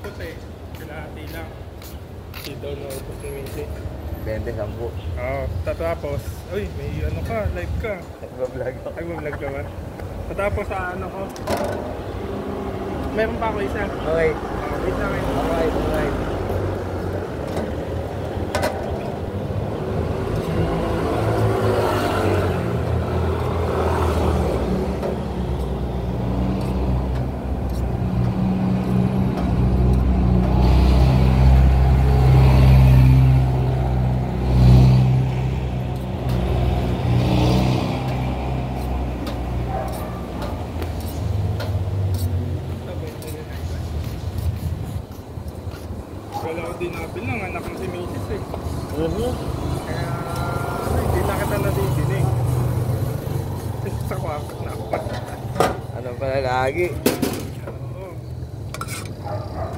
puti. Kalahati lang. Hindi daw na upos ni Missy. 20, 10. Oo. Tapos, uy, may ano ka, live ka. Nagbablog ako. Ay, mag-vlog ka ba? Tapos sa ano ko. Meron pa ako isa. Okay. Wait lang eh. Alright, alright. Wala ko dinabil lang, anak ng si Mrs. eh. Kaya, hindi na kita nadidinig. Sa kwakot na ako pa. Ano pala lagi? Oo.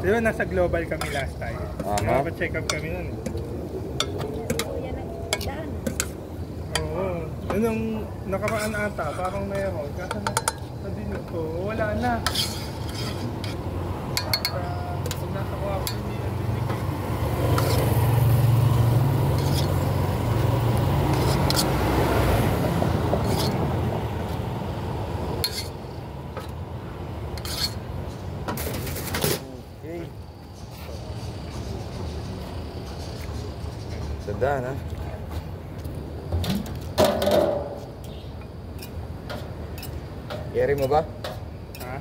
Di ba nasa global kami last time? Nakapa-check up kami nun. Oo. Anong nakamaan ata, parang mayroon. Kaso na dinig ko, wala na. Pag nasa kwakot, hindi na dinig eh. Okay. Tandaan ha. Carry mo ba? Ha?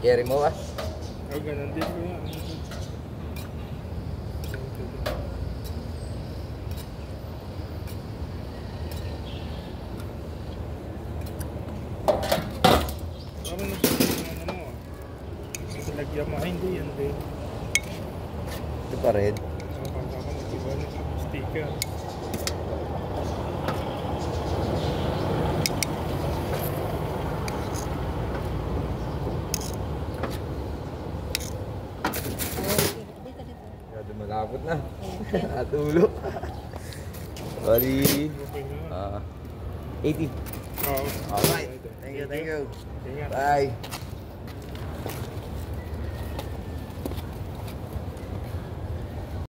Carry mo ba? O, ganun din ko yan. Parang nagsasabi ano mo ah. Nagsalagyan mo. Ay, hindi yan din. Ito pa rin. Kapag ako mag-iba na sticker. Masyado malapot na. Natulo. Bali. Okay na. 80. Oo. Alright. Thank you, thank you. Ingat. Bye.